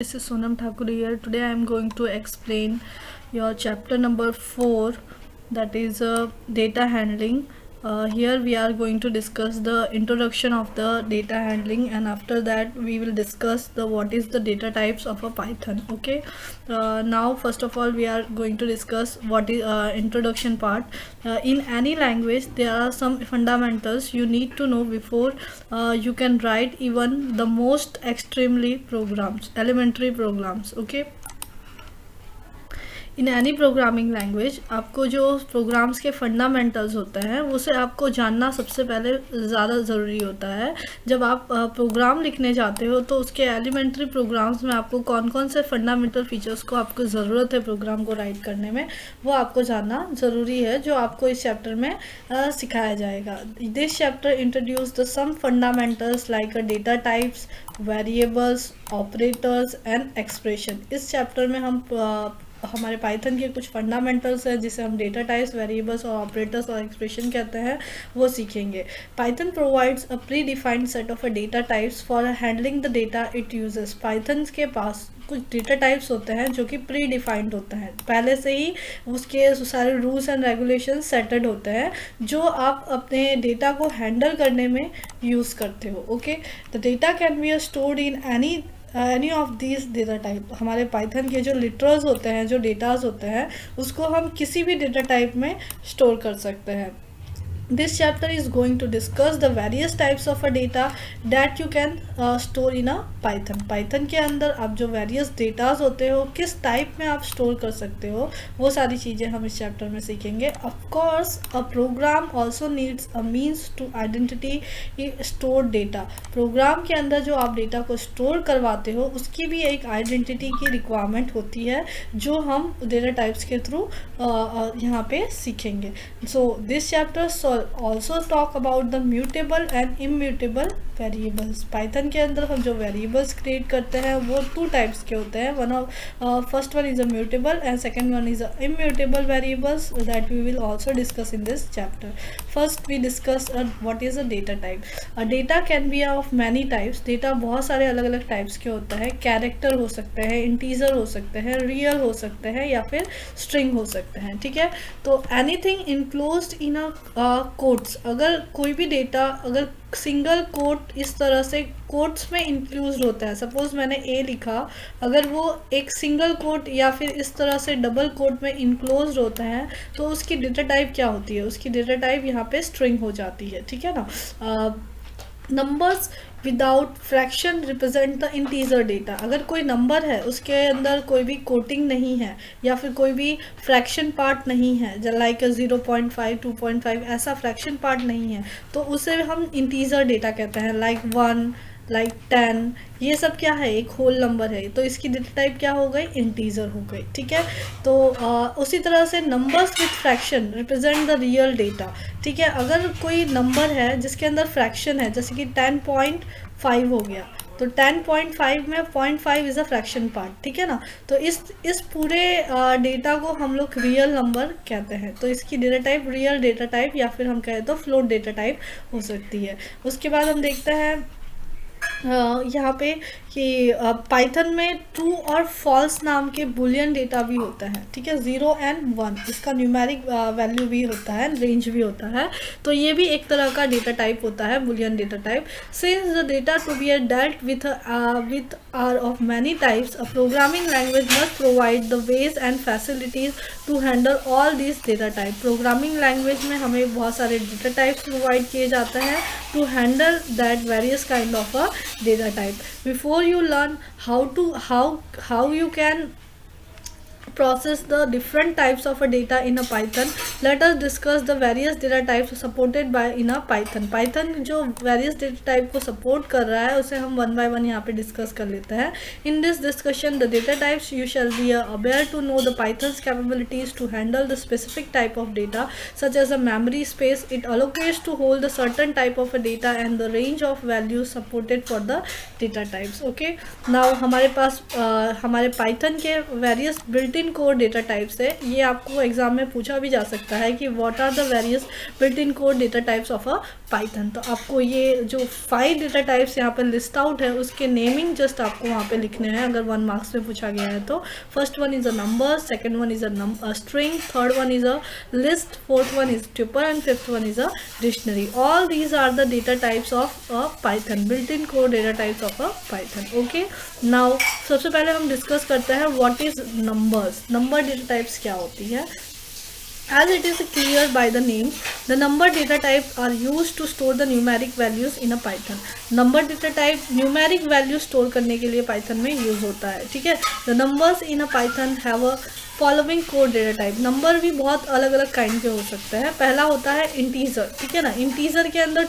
This is Sonam Thakur here. Today I am going to explain your chapter number 4, that is data handling. Here we are going to discuss the introduction of the data handling, and after that we will discuss the what is the data types of a Python. Okay. Now first of all we are going to discuss what is introduction part. In any language there are some fundamentals you need to know before you can write even the most extremely programs, elementary programs. Okay. In any programming language आपको जो programmes के fundamentals होते हैं उसे आपको जानना सबसे पहले ज़्यादा ज़रूरी होता है। जब आप प्रोग्राम लिखने जाते हो तो उसके एलिमेंट्री प्रोग्राम्स में आपको कौन कौन से फंडामेंटल फीचर्स को आपको ज़रूरत है प्रोग्राम को राइट करने में, वो आपको जानना ज़रूरी है, जो आपको इस चैप्टर में सिखाया जाएगा। This chapter introduce the some fundamentals like a data types, variables, operators and expression. इस चैप्टर में हम हमारे पाइथन के कुछ फंडामेंटल्स हैं जिसे हम डेटा टाइप्स, वेरिएबल्स और ऑपरेटर्स और एक्सप्रेशन कहते हैं, वो सीखेंगे। Python provides a pre defined set of a data types for handling the data it uses. Python के पास कुछ डेटा टाइप्स होते हैं जो कि प्री डिफाइंड होते हैं, पहले से ही उसके सारे रूल्स एंड रेगुलेशन सेटेड होते हैं जो आप अपने डेटा को हैंडल करने में यूज़ करते हो। Okay, the data can be stored in any of this data type. हमारे पाइथन के जो लिटरल्स होते हैं, जो डेटाज होते हैं, उसको हम किसी भी डेटा टाइप में स्टोर कर सकते हैं। This chapter is going to discuss the various types of a data that you can store in a Python. Python के अंदर आप जो various datas होते हो किस टाइप में आप स्टोर कर सकते हो, वो सारी चीज़ें हम इस चैप्टर में सीखेंगे। Of course, a program also needs a means to identity stored data. Program के अंदर जो आप डेटा को स्टोर करवाते हो उसकी भी एक आइडेंटिटी की रिक्वायरमेंट होती है जो हम डेटा टाइप्स के थ्रू यहाँ पे सीखेंगे। So this chapter also talk about the mutable and immutable variables. Python के अंदर हम जो वेरिएबल्स क्रिएट करते हैं वो टू टाइप्स के होते हैं। First one is a mutable and second one is a immutable variables that we will also discuss in this chapter. First we discuss what is a data type. A data can be of many types. Data बहुत सारे अलग अलग types के होता है। Character हो सकते हैं, इंटीजर हो सकते हैं, रियल हो सकते हैं या फिर स्ट्रिंग हो सकते हैं। ठीक है, तो एनीथिंग इनक्लोज्ड इन अ कोट्स। अगर कोई भी डेटा अगर सिंगल कोट इस तरह से कोट्स में इंक्लूड होता है, सपोज मैंने ए लिखा, अगर वो एक सिंगल कोट या फिर इस तरह से डबल कोट में इंक्लोज होता है तो उसकी डेटा टाइप क्या होती है? उसकी डेटा टाइप यहाँ पे स्ट्रिंग हो जाती है। ठीक है ना। Numbers without fraction represent the integer data. अगर कोई नंबर है उसके अंदर कोई भी कोटिंग नहीं है या फिर कोई भी फ्रैक्शन पार्ट नहीं है, लाइक 0.5, 2.5 ऐसा फ्रैक्शन पार्ट नहीं है, तो उसे हम इंटीजर डेटा कहते हैं। लाइक 1, लाइक 10, ये सब क्या है? एक होल नंबर है, तो इसकी डेटा टाइप क्या हो गई? इंटीजर हो गई। ठीक है, तो उसी तरह से numbers with fraction represent the real data. ठीक है, अगर कोई नंबर है जिसके अंदर फ्रैक्शन है, जैसे कि 10.5 हो गया, तो 10.5 में 0.5 इज़ अ फ्रैक्शन पार्ट। ठीक है ना, तो इस पूरे डेटा को हम लोग रियल नंबर कहते हैं। तो इसकी data type real data type या फिर हम कहें तो फ्लोट डेटा टाइप हो सकती है। उसके बाद हम देखते हैं यहाँ पे कि पाइथन में ट्रू और फॉल्स नाम के बुलियन डेटा भी होता है। ठीक है, 0 एंड 1, इसका न्यूमेरिक वैल्यू भी होता है, रेंज भी होता है, तो ये भी एक तरह का डेटा टाइप होता है, boolean data type. Since the data to be dealt with are of many types, a programming language must provide the ways and facilities to handle all this data type. Programming language में हमें बहुत सारे data types provide किए जाते हैं to handle that various kind of a data type. Before you learn how you can process the different types of a data in a Python, let us discuss the various data types supported by in a Python. Python जो various data type को support कर रहा है उसे हम one by one यहाँ पे discuss कर लेते हैं। In this discussion, the data types you shall be aware to know the Python's capabilities to handle the specific type of data, such as a memory space it allocates to hold a certain type of a data and the range of values supported for the data types. Okay, now हमारे पास हमारे Python के various built इन code data types है। ये आपको exam में पूछा भी जा सकता है कि what are the various built in code data types of a Python. तो आपको ये जो 5 डेटा टाइप्स यहाँ पे लिस्ट आउट है उसके नेमिंग जस्ट आपको वहाँ पे लिखने हैं अगर 1 मार्क्स में पूछा गया है तो। First one is a number, second one is a string, third one is a list, fourth one is tuple and fifth one is a dictionary. All these are the data types of a Python, built in code data types of a Python. Okay, now सबसे पहले हम discuss करते हैं what is numbers. Number data types क्या होती है। As it is clear by the name, the number data types are used to store the numeric values in a Python. Number data type numeric value store करने के लिए Python में use होता है, ठीक है। The numbers in a Python have a following code data type. Number भी बहुत अलग अलग काइंड के हो सकते हैं। पहला होता है इंटीजर, ठीक है ना। इंटीजर के अंदर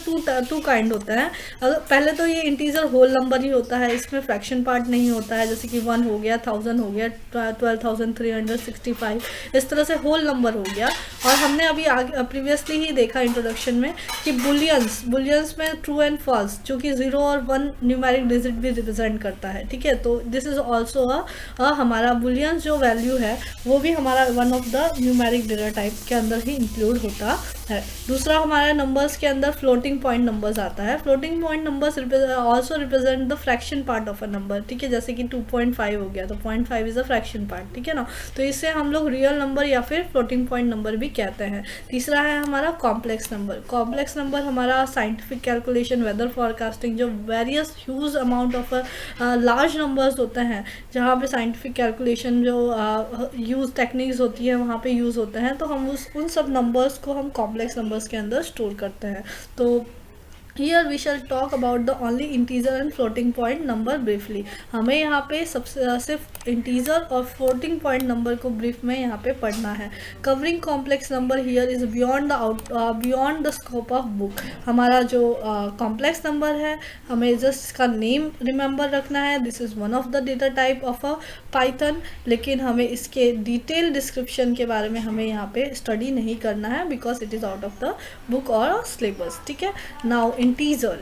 टू काइंड होता है। अगर पहले तो ये इंटीजर होल नंबर ही होता है, इसमें फ्रैक्शन पार्ट नहीं होता है, जैसे कि 1 हो गया, 1000 हो गया, 12,365, इस तरह से होल नंबर हो गया। और हमने अभी आगे प्रीवियसली ही देखा इंट्रोडक्शन में कि बुलियंस में ट्रू एंड फॉल्स, जो कि 0 और 1 न्यूमेरिक डिजिट भी रिप्रेजेंट करता है, ठीक है। तो दिस इज ऑल्सो हमारा बुलियंस जो वैल्यू है वो भी हमारा one of the numeric data type के अंदर ही इंक्लूड होता है। दूसरा हमारा नंबर्स के अंदर फ्लोटिंग पॉइंट नंबर्स आता है। Floating point numbers also represent the fraction part of a number, ठीक है। जैसे कि 2.5 हो गया तो 0.5 इज अ फ्रैक्शन पार्ट, ठीक है ना। तो इससे हम लोग रियल नंबर या फिर फ्लोटिंग पॉइंट नंबर भी कहते हैं। तीसरा है हमारा कॉम्प्लेक्स नंबर। कॉम्प्लेक्स नंबर हमारा साइंटिफिक कैलकुलेशन, वेदर फॉरकास्टिंग, जो various huge amount of large numbers होते हैं जहाँ पे साइंटिफिक कैलकुलेशन जो यूज़ टेक्निक्स होती है वहाँ पे यूज़ होते हैं, तो हम उन सब नंबर्स को हम कॉम्प्लेक्स नंबर्स के अंदर स्टोर करते हैं। तो Here we shall talk about the only integer and floating point number briefly. हमें यहाँ पे सबसे सिर्फ integer और floating point number को brief में यहाँ पे पढ़ना है। Covering complex number here is beyond the scope of book. हमारा जो complex number है हमें just इसका name remember रखना है। This is one of the data type of a Python, लेकिन हमें इसके detail description के बारे में हमें यहाँ पे study नहीं करना है because it is out of the book or syllabus, ठीक है। Now integer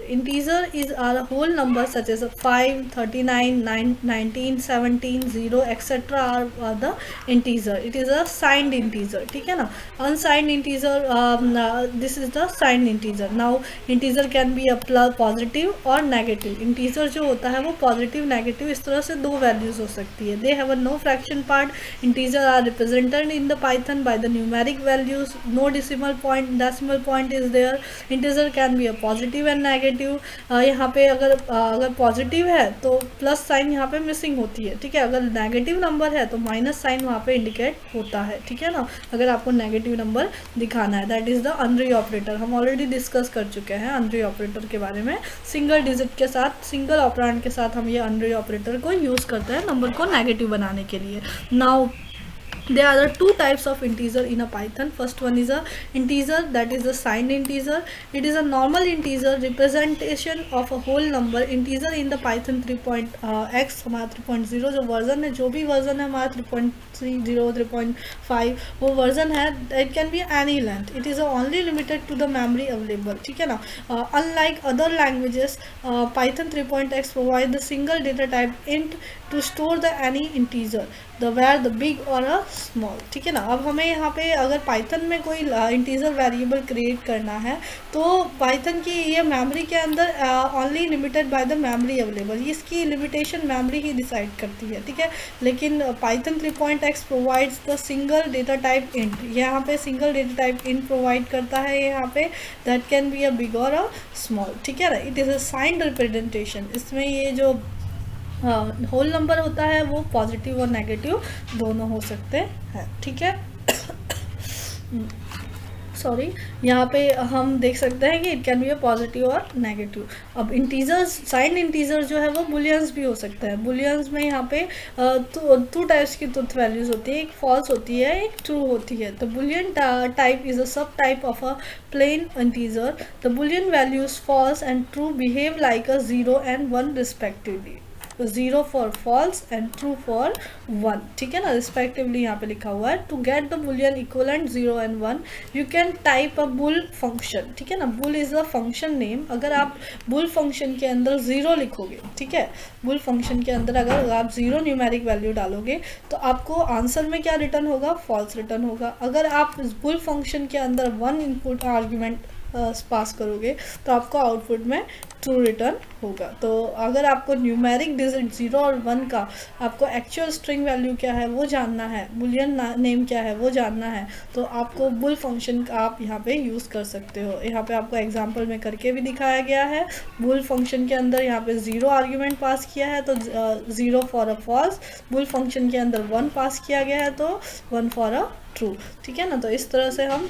is a whole number such as 5, 39, 19, 17, 0 etc. are the integer. It is a signed integer, ठीक है ना। unsigned integer, this is the signed integer. Now integer can be a positive or negative. integer जो होता है वो positive negative इस तरह से दो values हो सकती है। they have a no fraction part. integer are represented in the Python by the numeric values, no decimal point is there. integer can be a positive and negative. यहाँ पे अगर पॉजिटिव है तो प्लस साइन यहाँ पे missing होती है, ठीक है। अगर नेगेटिव नंबर है तो माइनस साइन वहाँ पे इंडिकेट होता है, ठीक है ना। अगर आपको नेगेटिव नंबर दिखाना है, दैट इज द अनरी ऑपरेटर। हम ऑलरेडी डिस्कस कर चुके हैं अनरी ऑपरेटर के बारे में। सिंगल डिजिट के साथ, सिंगल ऑपरेंड के साथ हम ये अनरी ऑपरेटर को यूज़ करते हैं नंबर को नेगेटिव बनाने के लिए। Now there are two types of integer in a Python. First one is a integer, that is a signed integer. It is a normal integer representation of a whole number. integer in the Python 3.x हमारा 3.0 जो version है, जो भी version है हमारा 3.30, 3.5 वो version है, it can be any length. it is only limited to the memory available, ठीक है ना। unlike other languages, Python 3.x provide the single data type int to store the any integer, the where the big or a small, ठीक है ना। अब हमें यहाँ पे अगर पाइथन में कोई इंटीजर वेरिएबल क्रिएट करना है तो पाइथन की ये मेमोरी के अंदर only limited by the memory available, इसकी लिमिटेशन मेमोरी ही डिसाइड करती है, ठीक है। लेकिन Python 3.x provides the single data type int, यहाँ पे single data type int provide करता है यहाँ पे, that can be a big और अ स्मॉल, ठीक है ना। It is a signed representation. इसमें ये जो होल नंबर होता है वो पॉजिटिव और नेगेटिव दोनों हो सकते हैं, ठीक है। सॉरी, यहाँ पे हम देख सकते हैं कि it can be a positive और नेगेटिव। अब इंटीजर्स, साइंड इंटीजर जो है वो बुलियंस भी हो सकता है। बुलियंस में यहाँ पे टू टाइप्स की ट्रुथ वैल्यूज होती है, एक फॉल्स होती है, एक ट्रू होती है। तो Boolean type is a sub type of a plain integer. The boolean values false and true behave like a 0 and 1 respectively, 0 for false and true for 1, ठीक है ना, रिस्पेक्टिवली यहाँ पे लिखा हुआ है। To get the boolean equivalent 0 and 1 you can type a bool function, ठीक है ना, bool is a function name. अगर आप बुल फंक्शन के अंदर 0 लिखोगे, ठीक है, बुल फंक्शन के अंदर अगर आप 0 न्यूमेरिक वैल्यू डालोगे तो आपको आंसर में क्या रिटर्न होगा, फॉल्स रिटर्न होगा। अगर आप बुल फंक्शन के अंदर 1 इनपुट आर्ग्यूमेंट पास करोगे तो आपको आउटपुट में ट्रू रिटर्न होगा। तो अगर आपको न्यूमेरिक डिजिट 0 और 1 का आपको एक्चुअल स्ट्रिंग वैल्यू क्या है वो जानना है, बुलियन नेम क्या है वो जानना है, तो आपको बुल फंक्शन का आप यहाँ पे यूज़ कर सकते हो। यहाँ पे आपको एग्जांपल में करके भी दिखाया गया है। बुल फंक्शन के अंदर यहाँ पे 0 आर्ग्यूमेंट पास किया है तो 0 for a false, bool function के अंदर 1 पास किया गया है तो 1 फॉर अ ट्रू, ठीक है ना। तो इस तरह से हम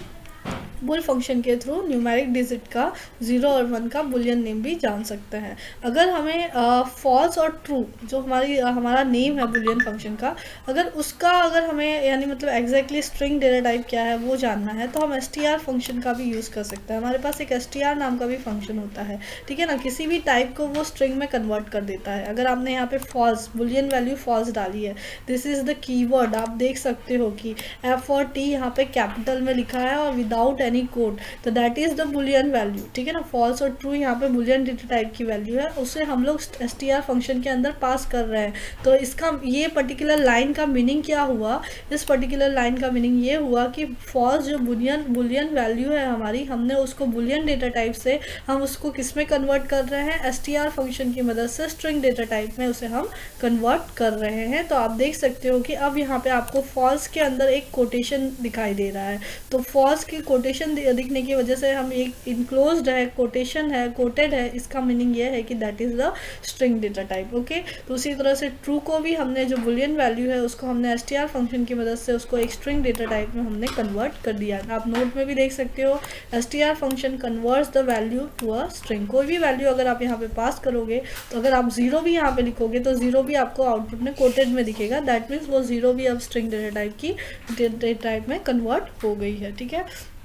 बुल फंक्शन के थ्रू न्यूमेरिक डिजिट का 0 और 1 का बुलियन नेम भी जान सकते हैं। अगर हमें फॉल्स और ट्रू जो हमारा नेम है बुलियन फंक्शन का, अगर हमें यानी मतलब एग्जैक्टली स्ट्रिंग डेटा टाइप क्या है वो जानना है तो हम str फंक्शन का भी यूज़ कर सकते हैं। हमारे पास एक str नाम का भी फंक्शन होता है, ठीक है ना, किसी भी टाइप को वो स्ट्रिंग में कन्वर्ट कर देता है। अगर आपने यहाँ पे फॉल्स बुलियन वैल्यू फॉल्स डाली है, दिस इज़ द कीवर्ड, आप देख सकते हो कि F और T यहाँ पे कैपिटल में लिखा है और विदाउट एनी कोड, तो that is the Boolean value, ठीक है ना। फॉल्स और ट्रू यहाँ पे बुलियन डेटा टाइप की वैल्यू है, उसे हम लोग str फंक्शन के अंदर पास कर रहे हैं। तो इसका ये पर्टिकुलर लाइन का मीनिंग क्या हुआ, इस पर्टिकुलर लाइन का मीनिंग ये हुआ कि फॉल्स जो बुलियन वैल्यू है हमारी, हमने उसको बुलियन डेटा टाइप से हम उसको किस में कन्वर्ट कर रहे हैं, str फंक्शन की मदद से स्ट्रिंग डेटा टाइप में उसे हम कन्वर्ट कर रहे हैं। तो आप देख सकते हो कि अब यहाँ पे आपको फॉल्स के अंदर एक कोटेशन दिखाई दे रहा है। तो फॉल्स की कोटेशन दिखने की वजह से हम एक इनक्लोज्ड है, कोटेशन है, कोटेड है, इसका मीनिंग ये है कि that is the string data type. Okay, तो उसी तरह से ट्रू को भी हमने जो बुलियन वैल्यू है उसको हमने str फंक्शन की मदद से उसको एक स्ट्रिंग डेटा टाइप में हमने कन्वर्ट कर दिया। आप नोट में भी देख सकते हो str function converts the value to a string. कोई भी वैल्यू अगर आप यहाँ पे पास करोगे तो अगर आप 0 भी यहाँ पे लिखोगे तो 0 भी आपको आउटपुट में कोटेड में दिखेगा, दैट मीन्स वो 0 भी अब स्ट्रिंग डेटा टाइप की डेटा टाइप में कन्वर्ट हो गई है, ठीक है।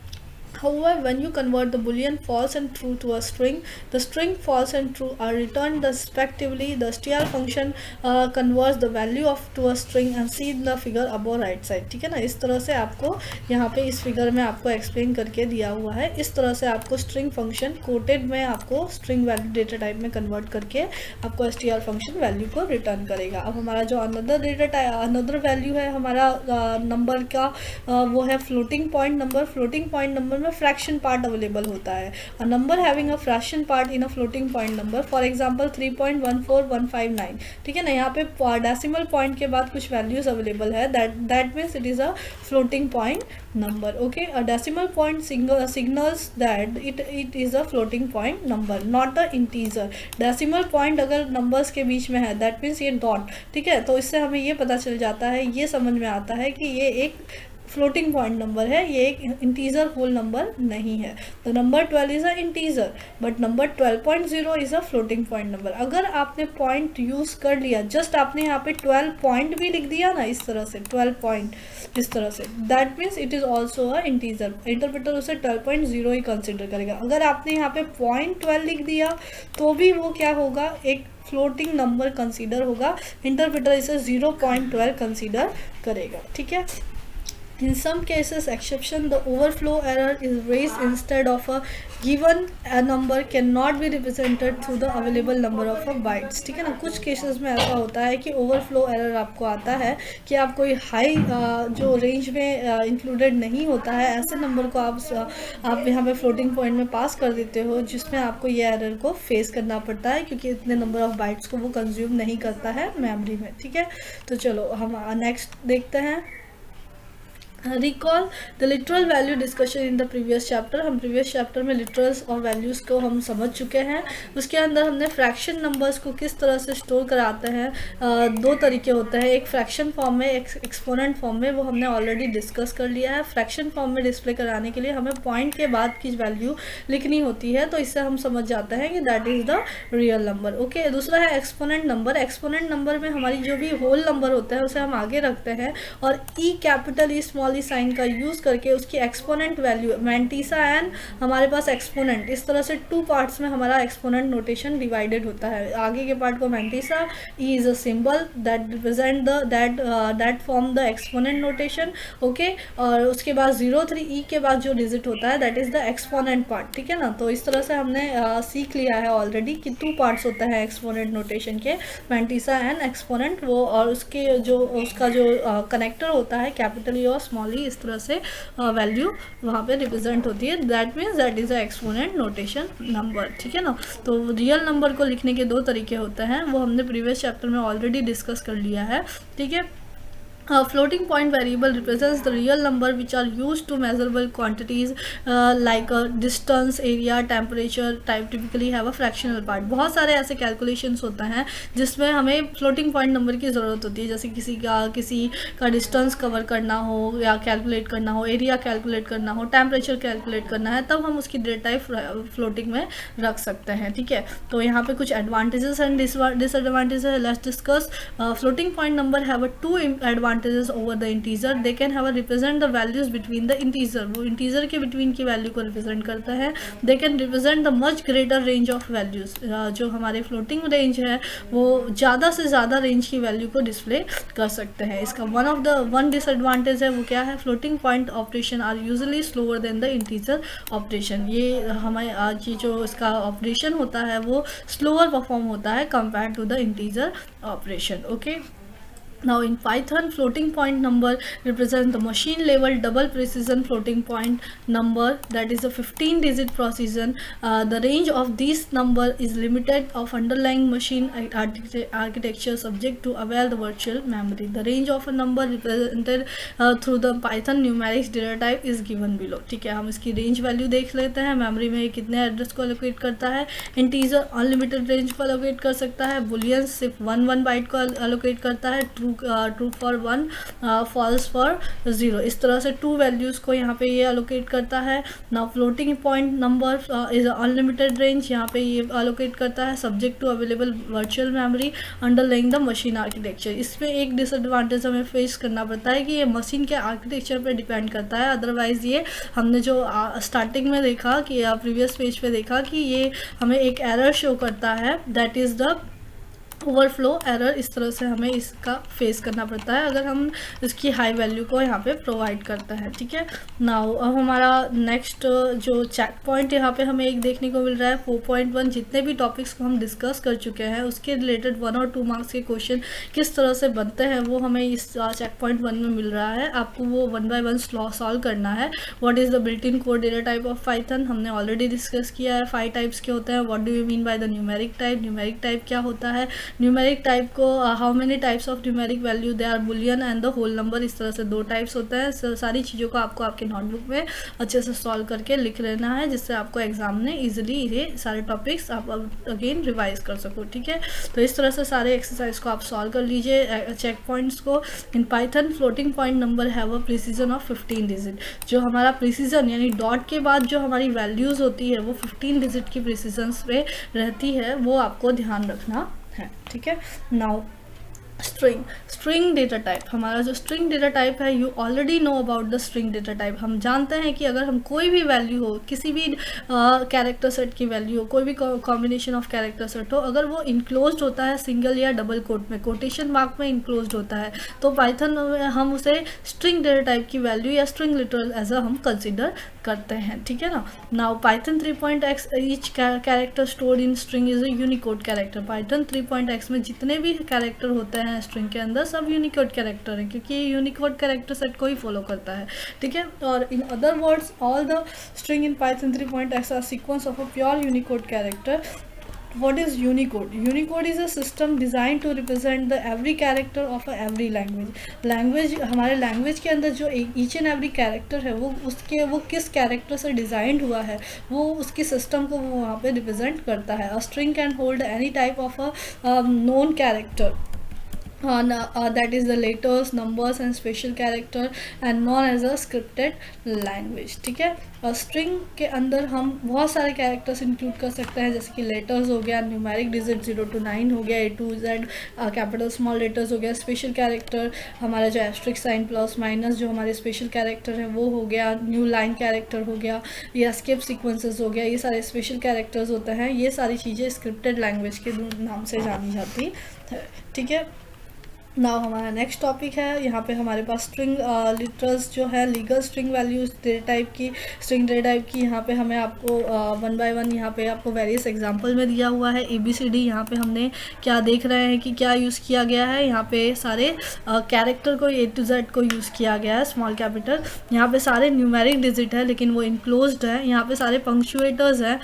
However, when you convert the boolean false and true to a string, the string false and true are returned respectively. The str function converts the value of to a string and see the figure above right side, ठीक है ना। इस तरह से आपको यहाँ पे इस फिगर में आपको एक्सप्लेन करके दिया हुआ है। इस तरह से आपको स्ट्रिंग फंक्शन कोटेड में आपको स्ट्रिंग वैल्यू डेटा टाइप में कन्वर्ट करके आपको str फंक्शन वैल्यू को रिटर्न करेगा। अब हमारा जो अनदर वैल्यू है हमारा नंबर का, वो है floating point number. Floating point number में फ्रैक्शन पार्ट अवेलेबल होता है। A number having a fraction part in a floating point number, for example 3.14159, ठीक है ना। यहाँ पे डेसिमल पॉइंट के बाद कुछ वैल्यूज अवेलेबल है, that means it is a floating point number. Okay, a decimal point signals that it is a floating point number, not a integer. Decimal point अगर नंबर्स के बीच में है दैट मीन्स ये dot, ठीक है। तो इससे हमें ये पता चल जाता है, ये समझ में आता है कि ये एक फ्लोटिंग पॉइंट नंबर है, ये एक इंटीजर होल नंबर नहीं है। तो number 12 is a integer but number 12.0 is a floating point number. अगर आपने पॉइंट यूज कर लिया, जस्ट आपने यहाँ पे 12 पॉइंट भी लिख दिया ना, इस तरह से 12 पॉइंट इस तरह से, that means it is also a integer. Interpreter उसे 12.0 ही कंसिडर करेगा। अगर आपने यहाँ पे 0.12 लिख दिया तो भी वो क्या होगा, एक फ्लोटिंग नंबर कंसीडर होगा। इंटरप्रेटर इसे 0.12 कंसीडर करेगा, ठीक है। In some cases exception, the overflow error is raised instead of a given a number cannot be represented through the available number of bytes, ठीक है ना। कुछ केसेस में ऐसा होता है कि ओवरफ्लो एरर आपको आता है कि आप कोई हाई जो रेंज में इंक्लूडेड नहीं होता है, ऐसे नंबर को आप यहाँ पे फ्लोटिंग पॉइंट में पास कर देते हो, जिसमें आपको ये एरर को फेस करना पड़ता है क्योंकि इतने नंबर ऑफ बाइट्स को वो कंज्यूम नहीं करता है मेमोरी में, ठीक है। तो चलो हम नेक्स्ट देखते हैं। Recall the literal value discussion in the previous chapter. हम प्रीवियस चैप्टर में लिटरल्स और वैल्यूज़ को हम समझ चुके हैं। उसके अंदर हमने फ्रैक्शन नंबर्स को किस तरह से स्टोर कराते हैं, दो तरीके होते हैं, एक फ्रैक्शन फॉर्म में, एक एक्सपोनेंट फॉर्म में, वो हमने ऑलरेडी डिस्कस कर लिया है। फ्रैक्शन फॉर्म में डिस्प्ले कराने के लिए हमें पॉइंट के बाद की वैल्यू लिखनी होती है, तो इससे हम समझ जाते हैं कि that is the real number. Okay, दूसरा है एक्सपोनेंट नंबर। एक्सपोनेंट नंबर में हमारी जो भी होल नंबर होता है उसे हम आगे रखते हैं और E capital E small small e sign का यूज़ करके उसकी एक्सपोनेंट वैल्यू मैंटीसा एन हमारे पास एक्सपोनेंट, इस तरह से 2 पार्ट्स में हमारा एक्सपोनेंट नोटेशन डिवाइडेड होता है। आगे के पार्ट को mantissa, E is a symbol that represent that form the exponent notation, okay. और उसके बाद 03 ई के बाद जो डिजिट होता है that is the exponent part, ठीक है ना। तो इस तरह से हमने सीख लिया है ऑलरेडी कि 2 पार्ट्स होते हैं एक्सपोनेंट नोटेशन के, मैंटीसा एंड एक्सपोनेंट, वो और उसके जो उसका जो कनेक्टर होता है कैपिटल ई और स्मॉल ई, इस तरह से वैल्यू वहाँ पे रिप्रेजेंट होती है। That means that is a exponent notation number, ठीक है ना। तो रियल नंबर को लिखने के 2 तरीके होते हैं, वो हमने प्रीवियस चैप्टर में ऑलरेडी डिस्कस कर लिया है, ठीक है। Floating point variable represents the real number which are used to measurable quantities like distance, area, temperature type typically have a fractional part। बहुत सारे ऐसे calculations होते हैं जिसमें हमें floating point number की ज़रूरत होती है, जैसे किसी का distance cover करना हो या calculate करना हो, area calculate करना हो, temperature calculate करना है, तब हम उसकी data type floating में रख सकते हैं, ठीक है। तो यहाँ पे कुछ advantages and disadvantages है, let's discuss। floating point number have a 2 advantages over the integer, they can have a represent the values between the integer, वो integer के between की value को represent करता है। they can represent the much greater range of values, जो हमारे floating range है वो ज़्यादा से ज़्यादा range की value को display कर सकते हैं। इसका one disadvantage है, वो क्या है, floating point operation are usually slower than the integer operation। ये हमें आज जो इसका operation होता है वो slower perform होता है compared to the integer operation, okay। Now in Python, floating point number represents the machine level double precision floating point number, that is a 15-digit precision। The range of this number is limited of underlying machine architecture subject to avail the virtual memory। The range of a number represented through the Python numerics data type is given below, ठीक है। हम इसकी range value देख लेते हैं, memory में कितने address को एलोकेट करता है। इंटीजर अनलिमिटेड रेंज को एलोकेट कर सकता है, बुलियन सिर्फ 1 बाइट को एलोकेट करता है, ट्रू फॉर 1, फॉल्स फॉर 0, इस तरह से 2 वैल्यूज़ को यहाँ पे ये अलोकेट करता है। ना floating point number is unlimited range, यहाँ पे ये अलोकेट करता है subject to available virtual memory underlying the machine architecture. इसमें एक डिसएडवांटेज हमें फेस करना पड़ता है कि ये मशीन के आर्किटेक्चर पे डिपेंड करता है, अदरवाइज़ ये हमने जो स्टार्टिंग में देखा कि प्रीवियस पेज पे देखा कि ये हमें एक एरर शो करता है, that is the overflow error. इस तरह से हमें इसका फेस करना पड़ता है अगर हम इसकी हाई वैल्यू को यहाँ पे प्रोवाइड करता है, ठीक है। नाउ अब हमारा नेक्स्ट जो चेक पॉइंट यहाँ पे हमें एक देखने को मिल रहा है 4.1। जितने भी टॉपिक्स को हम डिस्कस कर चुके हैं उसके रिलेटेड 1 और 2 मार्क्स के क्वेश्चन किस तरह से बनते हैं वो हमें इस चेक पॉइंट 1 में मिल रहा है। आपको वो 1 बाय 1 सॉल्व करना है। What is the built in code data type of Python, हमने ऑलरेडी डिस्कस किया है। 5 टाइप्स के होते हैं। What do you mean by the numeric type, numeric type क्या होता है। न्यूमेरिक टाइप को how many types of numeric value, they are boolean and the whole number, इस तरह से 2 टाइप्स होते हैं। सारी चीज़ों को आपको आपके नोटबुक में अच्छे से सॉल्व करके लिख लेना है जिससे आपको एग्जाम में इजीली ये सारे टॉपिक्स आप अगेन रिवाइज कर सको, ठीक है। तो इस तरह से सारे एक्सरसाइज को आप सॉल्व कर लीजिए चेक पॉइंट्स को। In Python floating point number have a precision of 15 digit. जो हमारा प्रिसीजन यानी डॉट के बाद जो हमारी वैल्यूज़ होती है वो 15 डिजिट की प्रिसीजन पे रहती है, वो आपको ध्यान रखना है, ठीक है। नाउ स्ट्रिंग डेटा टाइप, हमारा जो स्ट्रिंग डेटा टाइप है, you already know about the string data type. हम जानते हैं कि अगर हम कोई भी वैल्यू हो, किसी भी कैरेक्टर सेट की वैल्यू हो, कोई भी कॉम्बिनेशन ऑफ कैरेक्टर सेट हो, अगर वो इनक्लोज्ड होता है सिंगल या डबल कोट में, कोटेशन मार्क में इनक्लोज्ड होता है, तो पाइथन में हम उसे स्ट्रिंग डेटा टाइप की वैल्यू या स्ट्रिंग लिटरल एज अ हम कंसिडर करते हैं, ठीक है ना। Now Python 3.x each character stored in string is a Unicode character. Python 3.x में जितने भी कैरेक्टर होते हैं स्ट्रिंग के अंदर सब यूनिकोड कैरेक्टर है, क्योंकि ये यूनिकोड कैरेक्टर सेट को ही फॉलो करता है, ठीक है। और in other words all the string in Python 3.x are sequence of a pure Unicode character. What is Unicode? Unicode is a system designed to represent the every character of a every language. Language, हमारे language के अंदर जो each and every character है वो किस character से designed हुआ है वो उसकी सिस्टम को वो वहाँ पे रिप्रेजेंट करता है। A string can hold any type of a known character. that is the letters, numbers and special character and known as a scripted language. ठीक है, और स्ट्रिंग के अंदर हम बहुत सारे कैरेक्टर्स इंक्लूड कर सकते हैं, जैसे कि लेटर्स हो गया, न्यूमेरिक डिजिट 0 to 9 हो गया, A to Z, capital small letters हो गया, स्पेशल कैरेक्टर हमारा जो एस्ट्रिक साइन प्लस माइनस जो हमारे स्पेशल कैरेक्टर है वो हो गया, न्यू लाइन कैरेक्टर हो गया, या एस्केप सीक्वेंसेस हो गया, ये सारे स्पेशल कैरेक्टर्स होते हैं। ये सारी चीज़ें स्क्रिप्टेड लैंग्वेज के नाम से जानी जाती है। ठीक है, नाउ हमारा नेक्स्ट टॉपिक है, यहाँ पे हमारे पास स्ट्रिंग लिटर्स जो है, legal string values data type की, स्ट्रिंग डेटा टाइप की। यहाँ पे हमें आपको 1 by 1 यहाँ पे आपको वेरियस एग्जांपल में दिया हुआ है। ABCD यहाँ पे हमने क्या देख रहे हैं कि क्या यूज़ किया गया है, यहाँ पे सारे कैरेक्टर को A to Z को यूज़ किया गया है, स्मॉल कैपिटल। यहाँ पे सारे न्यूमेरिक डिजिट है लेकिन वो इनक्लोज्ड है। यहाँ पे सारे पंक्चुएटर्स हैं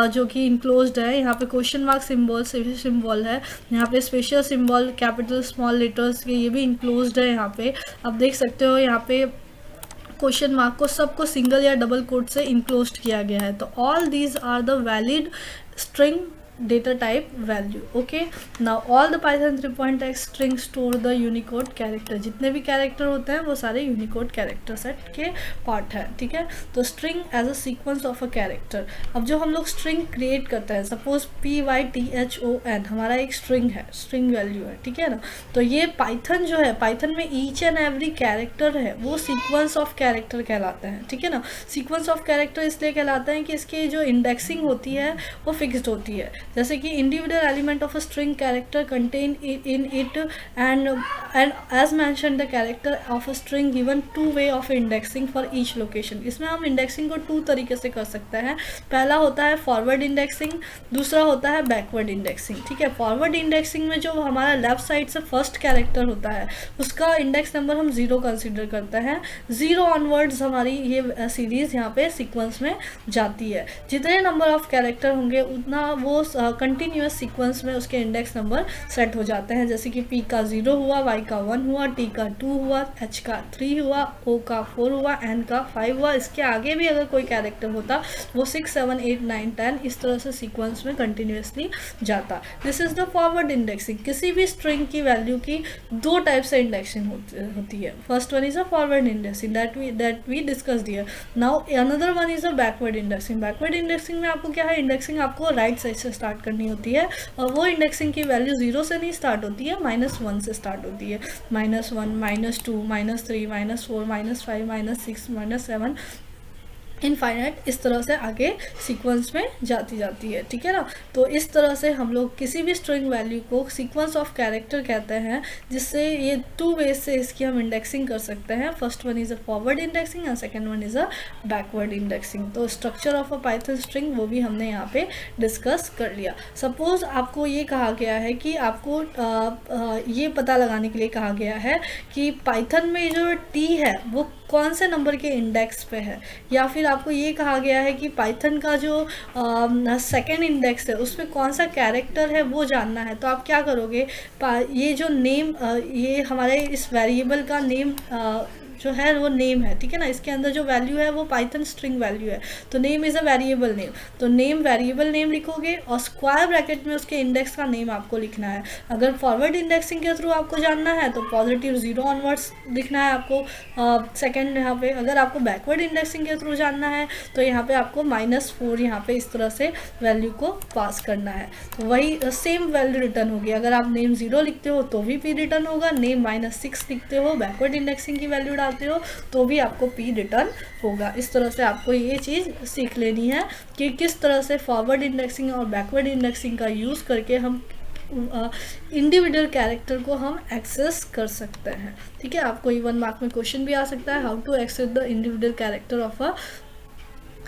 जो कि इनक्लोज्ड है। यहाँ पे क्वेश्चन मार्क सिम्बॉल है, यहाँ पे special symbol capital small letters के ये भी इंक्लोज्ड है। यहाँ पे आप देख सकते हो, यहाँ पे क्वेश्चन मार्क को सबको सिंगल या डबल कोट से इंक्लोज्ड किया गया है। तो all these are the valid string data type value. Okay, now all the Python 3.x string store the Unicode character. जितने भी कैरेक्टर होते हैं वो सारे यूनिकोड कैरेक्टर सेट के पार्ट है। ठीक है, तो string as a sequence of a character. अब जो हम लोग स्ट्रिंग क्रिएट करते हैं, सपोज PYTHON हमारा एक स्ट्रिंग है, स्ट्रिंग वैल्यू है। ठीक है ना, तो ये पाइथन जो है, पाइथन में ईच एंड एवरी कैरेक्टर है वो सीक्वेंस ऑफ कैरेक्टर कहलाते हैं। ठीक है ना, सीक्वेंस ऑफ कैरेक्टर इसलिए कहलाते हैं कि इसकी जो इंडेक्सिंग होती है वो फिक्स्ड होती है। जैसे कि individual element of a string character contain in it and as mention the character of a string given 2 way of indexing for each location. इसमें हम इंडेक्सिंग को 2 तरीके से कर सकते हैं। पहला होता है फॉरवर्ड इंडेक्सिंग, दूसरा होता है बैकवर्ड इंडेक्सिंग। ठीक है, फॉरवर्ड इंडेक्सिंग में जो हमारा लेफ्ट साइड से फर्स्ट कैरेक्टर होता है उसका इंडेक्स नंबर हम 0 कंसिडर करते हैं। 0 ऑनवर्ड्स हमारी ये सीरीज यहाँ पे सीक्वेंस में जाती है। जितने नंबर ऑफ कैरेक्टर होंगे उतना वो कंटिन्यूअस सीक्वेंस में उसके इंडेक्स नंबर सेट हो जाते हैं। जैसे कि P का 0 हुआ, Y का 1 हुआ, T का 2 हुआ, H का 3 हुआ, O का 4 हुआ, N का 5 हुआ। इसके आगे भी अगर कोई कैरेक्टर होता वो 6, 7, 8, 9, 10 इस तरह से सीक्वेंस में कंटिन्यूसली जाता। This is the forward indexing. किसी भी स्ट्रिंग की वैल्यू की 2 टाइप से इंडेक्सिंग होती है। First one is a forward indexing that we discussed here. Now another one is a backward indexing. Backward indexing में आपको क्या है, इंडेक्सिंग आपको राइट साइड से स्टार्ट करनी होती है और वो इंडेक्सिंग की वैल्यू 0 से नहीं स्टार्ट होती है, -1 से स्टार्ट होती है। -1, -2, -3, -4, -5, -6, -7 इनफाइनाइट इस तरह से आगे सीक्वेंस में जाती है। ठीक है ना, तो इस तरह से हम लोग किसी भी स्ट्रिंग वैल्यू को सीक्वेंस ऑफ कैरेक्टर कहते हैं, जिससे ये 2 ways से इसकी हम इंडेक्सिंग कर सकते हैं। First one is a forward indexing and second one is a backward indexing. तो structure of a Python string वो भी हमने यहाँ पे डिस्कस कर लिया। सपोज आपको ये कहा गया है कि आपको ये पता लगाने के लिए कहा गया है कि पाइथन में जो T है वो कौन से नंबर के इंडेक्स पे है, या फिर आपको ये कहा गया है कि पाइथन का जो सेकेंड इंडेक्स है उसमें कौन सा कैरेक्टर है वो जानना है। तो आप क्या करोगे, ये जो नेम ये हमारे इस वेरिएबल का नेम जो है वो नेम है। ठीक है ना, इसके अंदर जो वैल्यू है वो पाइथन स्ट्रिंग वैल्यू है, तो name is a variable name. तो नेम वेरिएबल नेम लिखोगे और स्क्वायर ब्रैकेट में उसके इंडेक्स का नेम आपको लिखना है। अगर फॉरवर्ड इंडेक्सिंग के थ्रू आपको जानना है तो पॉजिटिव 0 ऑनवर्ड्स लिखना है आपको सेकेंड यहाँ पे। अगर आपको बैकवर्ड इंडेक्सिंग के थ्रू जानना है तो यहाँ पे आपको -4 यहाँ पे इस तरह से वैल्यू को पास करना है। तो वही सेम वैल्यू रिटर्न होगी। अगर आप नेम 0 लिखते हो तो भी P रिटर्न होगा, नेम -6 लिखते हो बैकवर्ड इंडेक्सिंग की वैल्यू डालते हो तो भी आपको P रिटर्न होगा। इस तरह से आपको ये चीज़ सीख लेनी है कि किस तरह से फॉरवर्ड इंडेक्सिंग और बैकवर्ड इंडेक्सिंग का यूज़ करके हम इंडिविजुअल कैरेक्टर को हम एक्सेस कर सकते हैं। ठीक है, आपको 1 मार्क में क्वेश्चन भी आ सकता है, how to access the individual character of a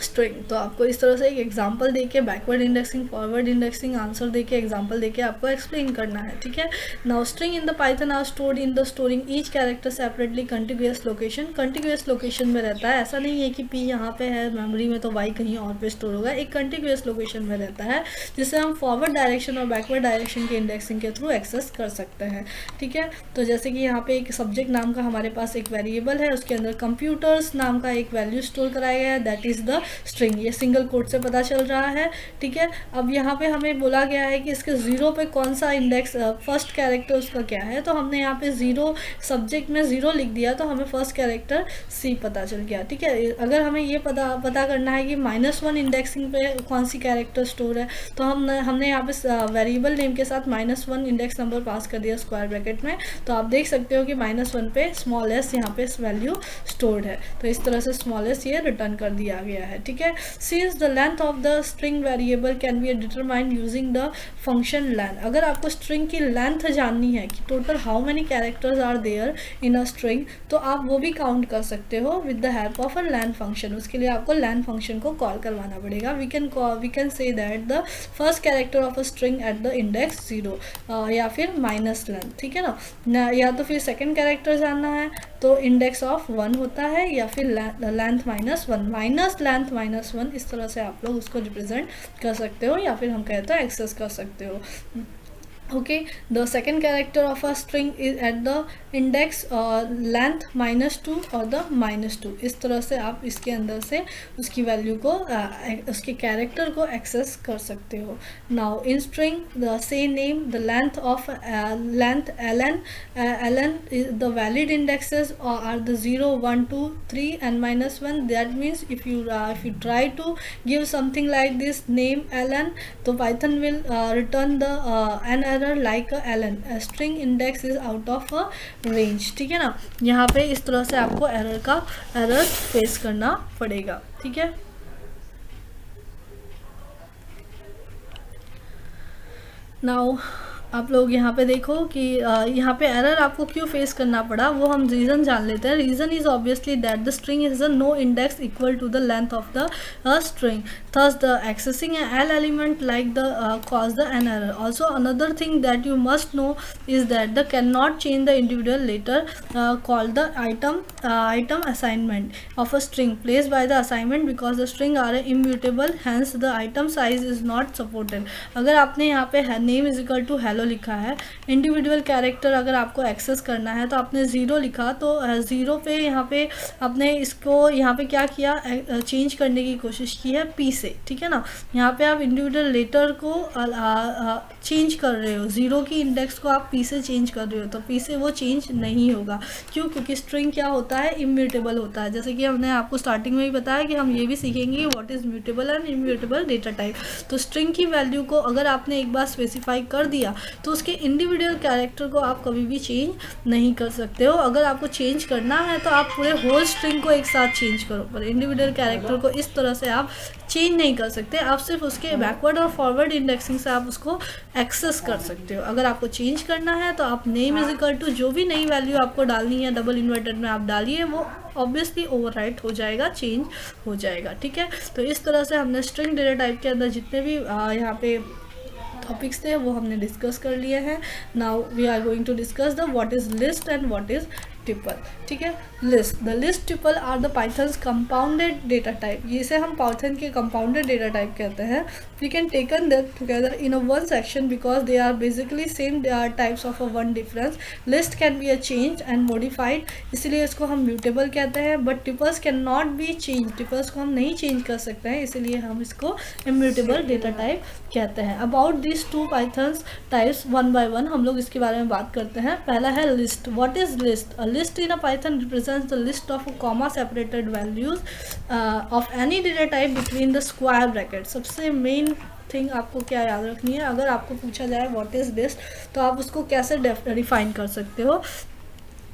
string. तो आपको इस तरह से एक एग्जांपल देके backward indexing, forward indexing answer देके एग्जांपल देके आपको एक्सप्लेन करना है। ठीक है, now string in the Python are stored in the storing each character separately continuous location. Continuous location में रहता है, ऐसा नहीं है कि P यहाँ पे है मेमोरी में तो Y कहीं और पे स्टोर होगा। एक कंटिन्यूअस लोकेशन में रहता है जिसे हम फॉरवर्ड डायरेक्शन और बैकवर्ड डायरेक्शन के इंडेक्सिंग के थ्रू एक्सेस कर सकते हैं। ठीक है, तो जैसे कि यहाँ पे एक सब्जेक्ट नाम का हमारे पास एक वेरिएबल है, उसके अंदर कंप्यूटर्स नाम का एक वैल्यू स्टोर कराया गया है, दैट इज़ द स्ट्रिंग, ये सिंगल कोट से पता चल रहा है, ठीक है। अब यहाँ पे हमें बोला गया है कि इसके 0 पे कौन सा इंडेक्स फर्स्ट कैरेक्टर उसका क्या है, तो हमने यहाँ पे 0 सब्जेक्ट में 0 लिख दिया, तो हमें फर्स्ट कैरेक्टर C पता चल गया, ठीक है। अगर हमें ये पता करना है कि -1 इंडेक्सिंग पे कौन सी कैरेक्टर स्टोर है, तो हमने यहाँ पे वेरिएबल नेम के साथ -1 इंडेक्स नंबर पास कर दिया स्क्वायर ब्रैकेट में, तो आप देख सकते हो कि -1 पे स्मॉल s यहाँ पे वैल्यू स्टोर्ड है, तो इस तरह से स्मॉल s ये रिटर्न कर दिया गया है, ठीक है। Since the length of the string variable can be determined using the function length, अगर आपको स्ट्रिंग की लेंथ जाननी है कि total how many characters are there in a string, तो आप वो भी काउंट कर सकते हो with the help of a length function. उसके लिए आपको लेंथ फंक्शन को कॉल करवाना पड़ेगा। We can say that the first character of a string at the index 0 या फिर माइनस लेंथ, ठीक है ना, या तो फिर सेकंड कैरेक्टर जानना है तो इंडेक्स ऑफ 1 होता है, या फिर लेंथ -1 माइनस लेंथ -1, इस तरह से आप लोग उसको रिप्रेजेंट कर सकते हो, या फिर हम कहते हैं एक्सेस कर सकते हो। Okay, the second character of a string is at the index length -2 और the -2, इस तरह से आप इसके अंदर से उसकी वैल्यू को उसके कैरेक्टर को एक्सेस कर सकते हो। Now in string the say name the length of length ln the valid indexes are the 0 1 2 3 and -1, that means if you try to give something like this name ln, तो Python will return the an error like a ln, a string index is out of a range, ठीक है ना। यहाँ पे इस तरह से आपको एरर फेस करना पड़ेगा, ठीक है। नाउ आप लोग यहाँ पे देखो कि यहाँ पे एरर आपको क्यों फेस करना पड़ा, वो हम रीज़न जान लेते हैं। Reason is obviously that the string is a no index equal to the length of the string, thus the accessing an L element like the cause the an error. Also another thing that you must know is that the cannot change the individual later called the item assignment of a string placed by the assignment because the string are immutable, hence the item size is not supported. अगर आपने यहाँ पे name is equal to hello लिखा है, individual character अगर आपको access करना है तो आपने 0 लिखा, तो 0 पे यहाँ पे आपने इसको यहाँ पे क्या किया, चेंज करने की कोशिश की है P से, ठीक है ना। यहाँ पे आप इंडिविजुअल लेटर को चेंज कर रहे हो, 0 की इंडेक्स को आप P से चेंज कर रहे हो, तो P से वो चेंज नहीं होगा। क्यों? क्योंकि स्ट्रिंग क्या होता है, इम्यूटेबल होता है। जैसे कि हमने आपको स्टार्टिंग में ही बताया कि हम ये भी सीखेंगे what is mutable and immutable data type. तो स्ट्रिंग की वैल्यू को अगर आपने एक बार स्पेसिफाई कर दिया तो उसके इंडिविजुअल कैरेक्टर को आप कभी भी चेंज नहीं कर सकते हो। अगर आपको चेंज करना है तो आप पूरे होल स्ट्रिंग को एक साथ चेंज करो, पर इंडिविजुअल कैरेक्टर को इस तरह से आप चेंज नहीं कर सकते। आप सिर्फ उसके बैकवर्ड और फॉरवर्ड इंडेक्सिंग से आप उसको एक्सेस कर सकते हो। अगर आपको चेंज करना है तो आप नेम इज इक्वल टू जो भी नई वैल्यू आपको डालनी है डबल इन्वर्टेड में आप डालिए, वो ऑब्वियसली ओवरराइट हो जाएगा, चेंज हो जाएगा, ठीक है। तो इस तरह से हमने स्ट्रिंग डेटा टाइप के अंदर जितने भी यहाँ पे टॉपिक्स थे वो हमने डिस्कस कर लिए हैं। Now we are going to discuss the what is list and what is tuple, ठीक है। List, the list tuple are the Python's compounded data type, इसे हम पाइथन के कंपाउंडेड डेटा टाइप कहते हैं। We can taken that together in a one section because they are basically same types of a one difference. List can be a change and modified, इसलिए इसको हम mutable कहते हैं, but tuples can not be change, tuples को हम नहीं change कर सकते हैं, इसीलिए हम इसको इम्यूटेबल डेटा टाइप कहते हैं। About this two Python's types one by one हम लोग इसके बारे में बात करते हैं। पहला है list. What is list? A list in a Python represents the list of comma separated values of any data type between the square bracket। सबसे मेन थिंग आपको क्या याद रखनी है, अगर आपको पूछा जाए व्हाट इज लिस्ट तो आप उसको कैसे डिफाइन कर सकते हो।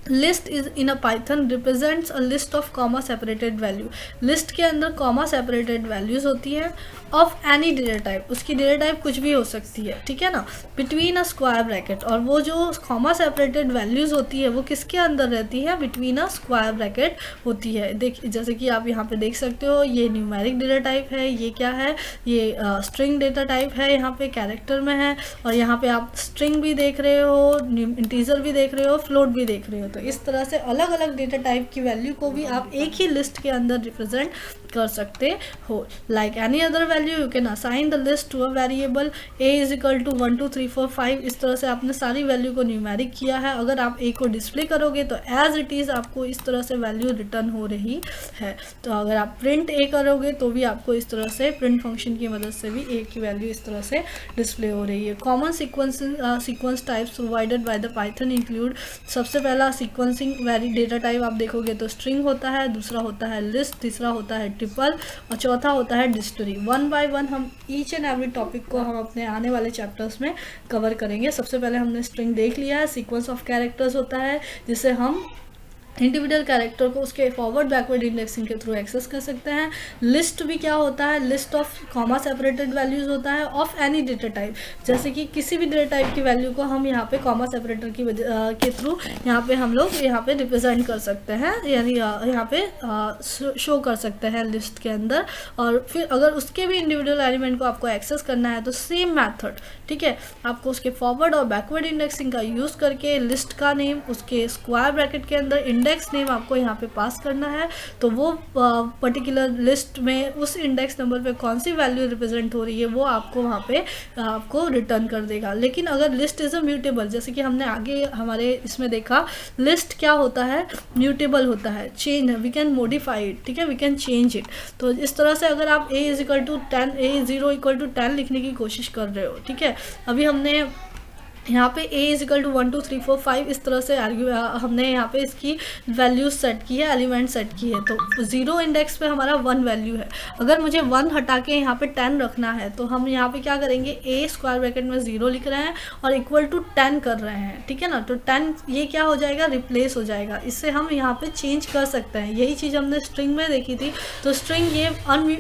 List is in a Python represents a list of comma separated value. List के अंदर कॉमा सेपरेटेड वैल्यूज होती है ऑफ एनी डेटा टाइप, उसकी डेटा टाइप कुछ भी हो सकती है, ठीक है ना, बिटवीन अ स्क्वायर ब्रैकेट। और वो जो कॉमा सेपरेटेड वैल्यूज होती है वो किसके अंदर रहती है, बिटवीन अ स्क्वायर ब्रैकेट होती है। जैसे कि आप यहाँ पे देख सकते हो, ये न्यूमेरिक डेटा टाइप है, ये क्या है, ये स्ट्रिंग डेटा टाइप है, यहाँ पे कैरेक्टर में है, और यहाँ पे आप स्ट्रिंग भी देख रहे हो, इंटीजर भी देख रहे हो, फ्लोट भी देख रहे हो। तो इस तरह से अलग अलग डेटा टाइप की वैल्यू को भी आप एक ही लिस्ट के अंदर रिप्रेजेंट कर सकते हो। Like any other value you can assign the list to a variable a is equal to 1 2 3 4 5। इस तरह से आपने सारी वैल्यू को न्यूमेरिक किया है। अगर आप a को डिस्प्ले करोगे तो एज इट इज़ आपको इस तरह से वैल्यू रिटर्न हो रही है। तो अगर आप प्रिंट a करोगे तो भी आपको इस तरह से प्रिंट फंक्शन की मदद से भी a की वैल्यू इस तरह से डिस्प्ले हो रही है। Common sequence types provided by the Python include, सबसे पहला सीक्वेंसिंग वेरी डेटा टाइप आप देखोगे तो स्ट्रिंग होता है, दूसरा होता है लिस्ट, तीसरा होता है ट्रिपल और चौथा होता है डिक्शनरी। वन बाय वन हम ईच एंड एवरी टॉपिक को हम अपने आने वाले चैप्टर्स में कवर करेंगे। सबसे पहले हमने स्ट्रिंग देख लिया है। सीक्वेंस ऑफ कैरेक्टर्स होता है जिसे हम इंडिविजुअल कैरेक्टर को उसके फॉरवर्ड बैकवर्ड इंडेक्सिंग के थ्रू एक्सेस कर सकते हैं। लिस्ट भी क्या होता है, list of comma separated values होता है ऑफ एनी डेटा टाइप, जैसे कि किसी भी डेटा टाइप की वैल्यू को हम यहाँ पे कॉमा सेपरेटर की के थ्रू यहाँ पे हम लोग यहाँ पे रिप्रेजेंट कर सकते हैं, यानी यहाँ पे शो कर सकते हैं लिस्ट के अंदर। और फिर अगर उसके भी इंडिविजुअल एलिमेंट को आपको एक्सेस करना है तो सेम मैथड, ठीक है, आपको उसके फॉरवर्ड और बैकवर्ड इंडेक्सिंग का यूज़ करके लिस्ट का नेम उसके स्क्वायर ब्रैकेट के अंदर इंडेक्स नेम आपको यहाँ पे पास करना है। तो वो पर्टिकुलर लिस्ट में उस इंडेक्स नंबर पे कौन सी वैल्यू रिप्रेजेंट हो रही है वो आपको वहाँ पे आपको रिटर्न कर देगा। लेकिन अगर लिस्ट इज़ अ म्यूटेबल, जैसे कि हमने आगे हमारे इसमें देखा, लिस्ट क्या होता है, म्यूटेबल होता है, change, we can modify it, ठीक है, वी कैन चेंज इट। तो इस तरह से अगर आप a is equal to 10, a0 equal to 10 लिखने की कोशिश कर रहे हो, ठीक है, अभी हमने यहाँ पे a इज इक्वल टू 1 2 3 4 5 इस तरह से हमने यहाँ पे इसकी वैल्यूज सेट की है, एलिमेंट सेट की है। तो 0 इंडेक्स पे हमारा 1 वैल्यू है। अगर मुझे 1 हटा के यहाँ पे 10 रखना है तो हम यहाँ पे क्या करेंगे, a स्क्वायर ब्रैकेट में 0 लिख रहे हैं और इक्वल टू 10 कर रहे हैं, ठीक है ना। तो 10 ये क्या हो जाएगा, रिप्लेस हो जाएगा। इससे हम यहाँ पे चेंज कर सकते हैं। यही चीज़ हमने स्ट्रिंग में देखी थी। तो स्ट्रिंग ये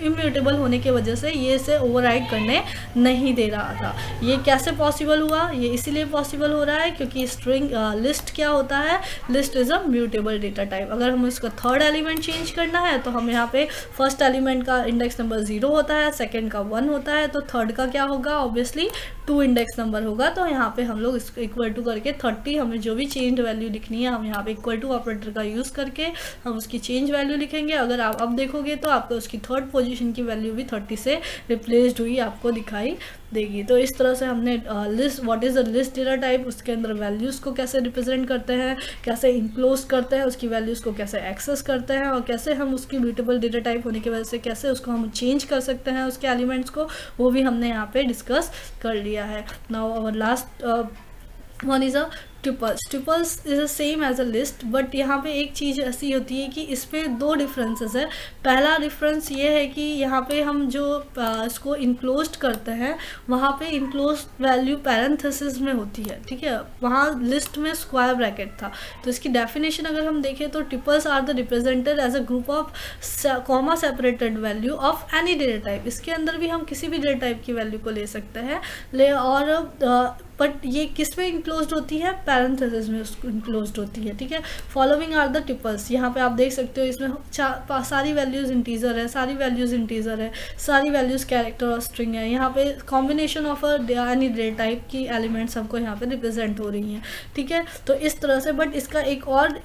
इम्यूटेबल होने की वजह से ये इसे ओवरराइड करने नहीं दे रहा था। ये कैसे पॉसिबल हुआ, ये इसीलिए पॉसिबल हो रहा है क्योंकि स्ट्रिंग लिस्ट क्या होता है, list is a mutable data type. अगर हमें इसका थर्ड एलिमेंट चेंज करना है तो हम यहाँ पे फर्स्ट एलिमेंट का इंडेक्स नंबर 0 होता है, सेकंड का 1 होता है, तो थर्ड का क्या होगा, ऑब्वियसली 2 इंडेक्स नंबर होगा। तो यहाँ पे हम लोग इसको इक्वल टू करके 30, हमें जो भी चेंज वैल्यू लिखनी है हम यहाँ पे इक्वल टू ऑपरेटर का यूज़ करके हम उसकी चेंज वैल्यू लिखेंगे। अगर आप अब देखोगे तो आपको उसकी थर्ड पोजीशन की वैल्यू भी 30 से रिप्लेस्ड हुई आपको दिखाई देगी। तो इस तरह से हमने list, what is the list data type, उसके अंदर वैल्यूज़ को कैसे रिप्रेजेंट करते हैं, कैसे इनक्लोज करते हैं, उसकी वैल्यूज़ को कैसे एक्सेस करते हैं और कैसे हम उसकी म्यूटेबल डेटा टाइप होने की वजह से कैसे उसको हम चेंज कर सकते हैं उसके एलिमेंट्स को, वो भी हमने यहाँ पे डिस्कस कर लिया है। Now our last one is a tuples. Tuples is the same as a list, but यहाँ पे एक चीज़ ऐसी होती है कि इसमें 2 डिफरेंसेस है। पहला डिफरेंस ये है कि यहाँ पे हम जो इसको इनक्लोज्ड करते हैं वहाँ पे इनक्लोज्ड वैल्यू पैरेंथेसिस में होती है, ठीक है, वहाँ लिस्ट में स्क्वायर ब्रैकेट था। तो इसकी डेफिनेशन अगर हम देखें तो tuples are the represented as a group of comma separated value of any data type. इसके अंदर भी हम किसी भी डेटा टाइप की वैल्यू को ले सकते हैं और बट ये किस में इंक्लोज्ड होती है, पैरेंथेसिस में उसको इंक्लोज्ड होती है, ठीक है। फॉलोइंग आर द ट्रिपल्स, यहाँ पे आप देख सकते हो इसमें सारी वैल्यूज़ इंटीजर है, सारी वैल्यूज़ इंटीजर है, सारी वैल्यूज़ कैरेक्टर और स्ट्रिंग है। यहाँ पे combination of any data type की एलिमेंट्स हमको यहाँ पे रिप्रेजेंट हो रही हैं, ठीक है। तो इस तरह से, बट इसका एक और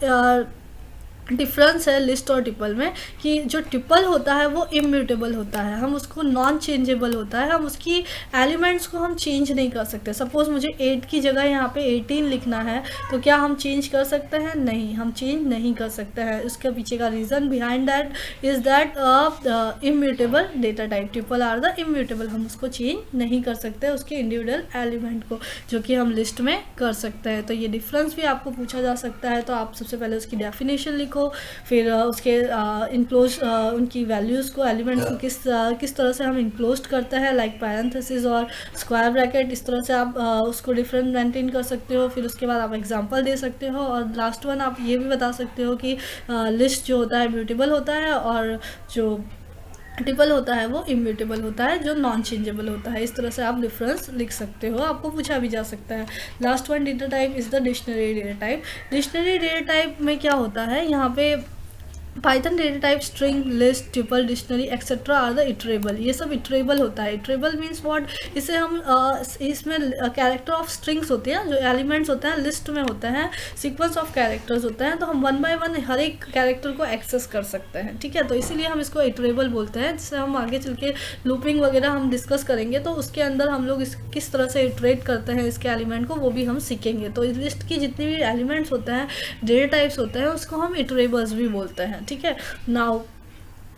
डिफरेंस है लिस्ट और ट्रिपल में कि जो ट्रिपल होता है वो इम्यूटेबल होता है, हम उसको नॉन चेंजेबल होता है, हम उसकी एलिमेंट्स को हम चेंज नहीं कर सकते। सपोज मुझे 8 की जगह यहाँ पे 18 लिखना है तो क्या हम चेंज कर सकते हैं, नहीं, हम चेंज नहीं कर सकते हैं। उसके पीछे का reason behind that is that immutable data type, triple R the immutable, हम उसको चेंज नहीं कर सकते उसके इंडिविजुअल एलिमेंट को, जो कि हम लिस्ट में कर सकते हैं। तो ये डिफरेंस भी आपको पूछा जा सकता है। तो आप सबसे पहले उसकी डेफिनेशन लिखो, फिर उसके इनक्लोज उनकी वैल्यूज़ को, एलिमेंट्स को किस तरह से हम इनक्लोज करते हैं, लाइक पैरेंथेसिस और स्क्वायर ब्रैकेट, इस तरह से आप उसको डिफरेंट मेंटेन कर सकते हो। फिर उसके बाद आप एग्जांपल दे सकते हो और लास्ट वन आप ये भी बता सकते हो कि लिस्ट जो होता है म्यूटेबल होता है और जो ट्रिपल होता है वो इम्यूटेबल होता है, जो नॉन चेंजेबल होता है। इस तरह से आप डिफरेंस लिख सकते हो, आपको पूछा भी जा सकता है। Last one data type is the dictionary data type. Dictionary data type में क्या होता है, यहाँ पे Python data type string list tuple dictionary etcetera are the iterable, ये सब इटरेबल होता है। इटरेबल मीन्स व्हाट, इसे हम इसमें कैरेक्टर ऑफ स्ट्रिंग्स होते हैं, जो एलिमेंट्स होते हैं लिस्ट में होते हैं, सीक्वेंस ऑफ कैरेक्टर्स होते हैं, तो हम वन बाय वन हर एक कैरेक्टर को एक्सेस कर सकते हैं, ठीक है। तो इसीलिए हम इसको इटरेबल बोलते हैं, जिससे हम आगे चल के लूपिंग वगैरह हम डिस्कस करेंगे, तो उसके अंदर हम लोग किस तरह से इटरेट करते हैं इसके एलिमेंट को, वो भी हम सीखेंगे। तो इस लिस्ट की जितनी भी एलिमेंट्स होते हैं, डेटा टाइप्स होते हैं, उसको हम इटरेबल्स भी बोलते हैं, ठीक है। नाउ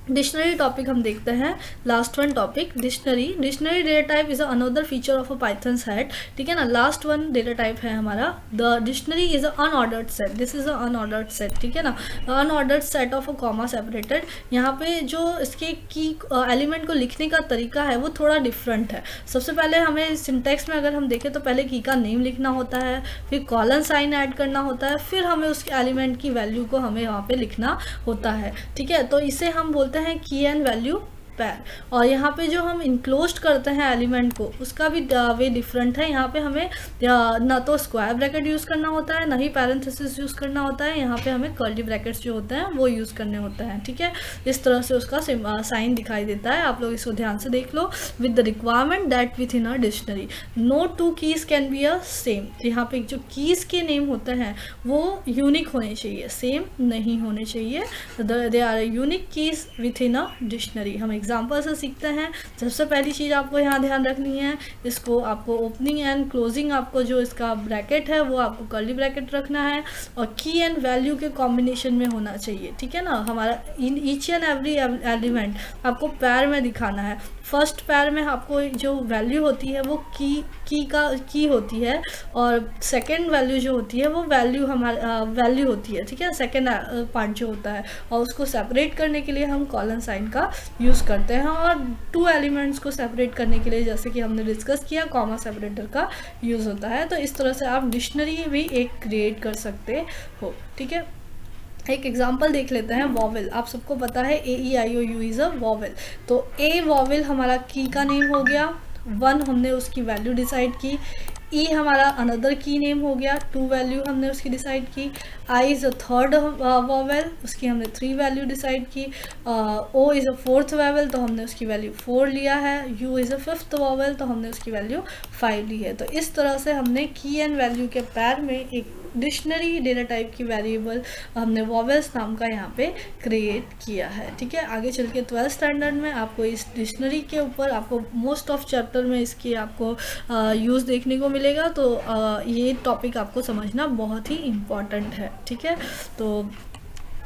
डिक्शनरी टॉपिक हम देखते हैं, last one topic dictionary. Dictionary data type is another feature of a Python set, ठीक है ना। लास्ट वन डेटा टाइप है हमारा the dictionary is a unordered set, this is a unordered set, ठीक है ना। Unordered set of a comma separated, यहाँ पे जो इसके की एलिमेंट को लिखने का तरीका है वो थोड़ा डिफरेंट है। सबसे पहले हमें सिंटेक्स में अगर हम देखें तो पहले की का नेम लिखना होता है, फिर कॉलन साइन ऐड करना होता है, फिर हमें उस एलिमेंट की वैल्यू को हमें यहाँ पे लिखना होता है, ठीक है। तो इसे हम बोलते हैं की एंड वैल्यू पैर। और यहाँ पे जो हम इनक्लोज करते हैं एलिमेंट को, उसका भी वे डिफरेंट है। यहाँ पे हमें ना तो स्क्वायर ब्रैकेट यूज़ करना होता है, ना ही पैरेंथेसिस यूज़ करना होता है, यहाँ पे हमें कर्ली ब्रैकेट्स जो होते हैं वो यूज़ करने होते हैं, ठीक है। इस तरह से उसका साइन दिखाई देता है, आप लोग इसको ध्यान से देख लो। With the requirement that within a dictionary no two keys can be a same, यहाँ पे जो कीज़ के नेम होते हैं वो यूनिक होने चाहिए, सेम नहीं होने चाहिए। They are unique keys within a dictionary. हम एग्जाम्पल से सीखते हैं। सबसे पहली चीज़ आपको यहाँ ध्यान रखनी है, इसको आपको ओपनिंग एंड क्लोजिंग, आपको जो इसका ब्रैकेट है वो आपको कर्ली ब्रैकेट रखना है, और की एंड वैल्यू के कॉम्बिनेशन में होना चाहिए, ठीक है ना। हमारा in each and every element आपको पैर में दिखाना है। फर्स्ट पैर में आपको जो वैल्यू होती है वो की होती है, और सेकंड वैल्यू जो होती है वो वैल्यू होती है, ठीक है, सेकंड पार्ट जो होता है। और उसको सेपरेट करने के लिए हम कॉलन साइन का यूज़ करते हैं, और टू एलिमेंट्स को सेपरेट करने के लिए, जैसे कि हमने डिस्कस किया, कॉमा सेपरेटर का यूज़ होता है। तो इस तरह से आप डिक्शनरी भी एक क्रिएट कर सकते हो, ठीक है। एक एग्जाम्पल देख लेते हैं, वॉवेल। आप सबको पता है AEIOU इज़ अ वॉवेल। तो ए वॉवेल हमारा की का नेम हो गया, 1 हमने उसकी वैल्यू डिसाइड की, ई हमारा अनदर की नेम हो गया, 2 वैल्यू हमने उसकी डिसाइड की, I is a third vowel, उसकी हमने 3 वैल्यू डिसाइड की, O is a fourth vowel, तो हमने उसकी वैल्यू 4 लिया है, U is a fifth vowel, तो हमने उसकी वैल्यू 5 ली है। तो इस तरह से हमने की एंड वैल्यू के पैर में एक डिक्शनरी डेटा टाइप की वेरिएबल हमने वॉवेल्स नाम का यहाँ पे क्रिएट किया है, ठीक है। आगे चल के 12th स्टैंडर्ड में आपको इस डिक्शनरी के ऊपर आपको मोस्ट ऑफ चैप्टर में इसकी आपको यूज़ देखने को मिलेगा। तो ये टॉपिक आपको समझना बहुत ही इम्पॉर्टेंट है, ठीक है। तो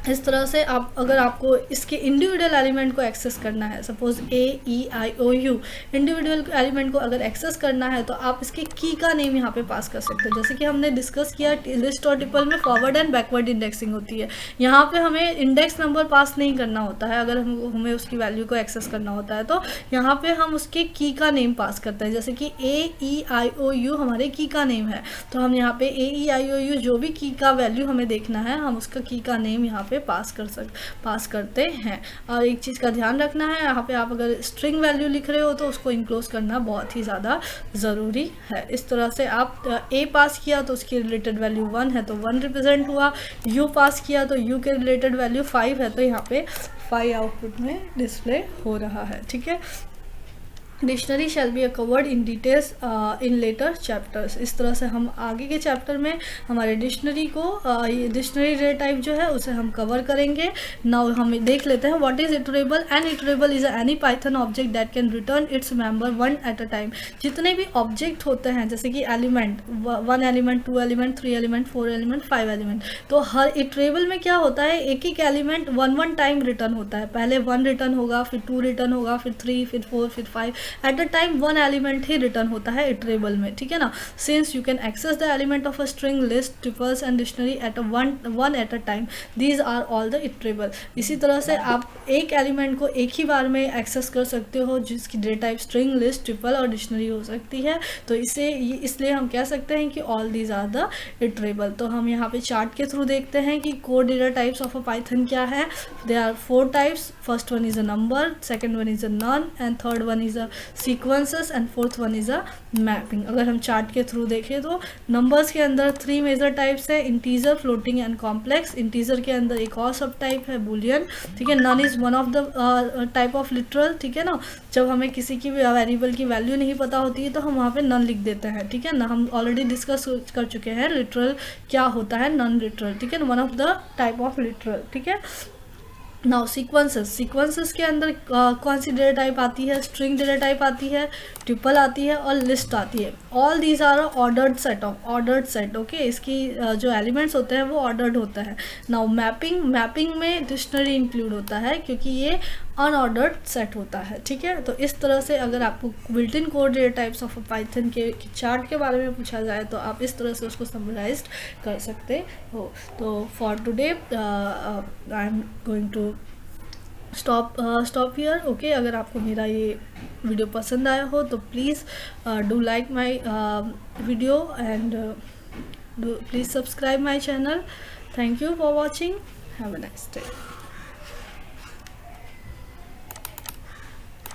इस तरह से आप, अगर आपको इसके इंडिविजुअल एलिमेंट को एक्सेस करना है, सपोज AEIOU इंडिविजुअल एलिमेंट को अगर एक्सेस करना है, तो आप इसके की का नेम यहाँ पे पास कर सकते हो। जैसे कि हमने डिस्कस किया, लिस्ट और ट्रिपल में फॉरवर्ड एंड बैकवर्ड इंडेक्सिंग होती है, यहाँ पे हमें इंडेक्स नंबर पास नहीं करना होता है। अगर हमें उसकी वैल्यू को एक्सेस करना होता है तो यहाँ पे हम उसके की का नेम पास करते हैं। जैसे कि AEIOU हमारे की का नेम है, तो हम यहाँ पे AEIOU जो भी की का वैल्यू हमें देखना है, हम उसका की का नेम यहाँ पे पास करते हैं। और एक चीज़ का ध्यान रखना है, यहाँ पे आप अगर स्ट्रिंग वैल्यू लिख रहे हो तो उसको इनक्लोज करना बहुत ही ज़्यादा ज़रूरी है। इस तरह से आप A पास किया तो उसकी रिलेटेड वैल्यू 1 है, तो 1 रिप्रेजेंट हुआ। U पास किया तो U के रिलेटेड वैल्यू 5 है, तो यहाँ पे 5 आउटपुट में डिस्प्ले हो रहा है, ठीक है। Dictionary shall be covered in details in later chapters. इस तरह से हम आगे के चैप्टर में हमारे डिक्शनरी को डिक्शनरी डेटा टाइप जो है उसे हम कवर करेंगे। नाउ हम देख लेते हैं what is iterable. An iterable is any Python object that can return its member 1 at a time. जितने भी ऑब्जेक्ट होते हैं, जैसे कि element 1 element, 2 element, 3 element, 4 element, 5 element, तो हर इटरेबल में क्या होता है, एक एक एलिमेंट 1 टाइम रिटर्न होता है। पहले 1 रिटर्न होगा, फिर 2 रिटर्न होगा, फिर 3, फिर 4, फिर 5, एट अ टाइम 1 एलिमेंट ही रिटर्न होता है इटरेबल में, ठीक है ना। Since you can access the element of a string, list, triples and dictionary at one at a time, these are all the iterable. इसी तरह से आप एक एलिमेंट को एक ही बार में एक्सेस कर सकते हो, जिसकी data type string, list, triple और डिक्शनरी हो सकती है। तो इसलिए हम कह सकते हैं कि all these are the iterable. तो हम यहाँ पे चार्ट के थ्रू देखते हैं कि core data types of a Python क्या है। They are 4 types. First one is a number, second one is a none, and third one is a sequences and fourth one is a mapping. अगर हम chart के through देखें तो numbers के अंदर 3 major types है, integer, floating and complex. Integer के अंदर एक और सब टाइप है बुलियन, ठीक है। None is one of the type of literal, ठीक है ना। जब हमें किसी की वेरिएबल की वैल्यू नहीं पता होती है तो हम वहाँ पे नन लिख देते हैं, ठीक है ना। हम ऑलरेडी डिस्कस कर चुके हैं लिटरल क्या होता है, नॉन लिटरल, ठीक है ना, one of the type of literal, ठीक है। नाउ सीक्वेंसेस के अंदर कौन सी डेटा टाइप आती है, स्ट्रिंग डेटा टाइप आती है, ट्रिपल आती है और लिस्ट आती है। All these are ordered set, okay. इसकी जो एलिमेंट्स होते हैं वो ऑर्डर्ड होता है। नाउ मैपिंग में डिक्शनरी इंक्लूड होता है क्योंकि ये अनऑर्डर्ड सेट होता है, ठीक है। तो इस तरह से अगर आपको built in code data types of Python के चार्ट के बारे में पूछा जाए तो आप इस तरह से उसको समराइज कर सकते हो। तो for today I am going to stop here, okay. अगर आपको मेरा ये वीडियो पसंद आया हो तो please do like my video and please subscribe my channel. Thank you for watching, have a nice day.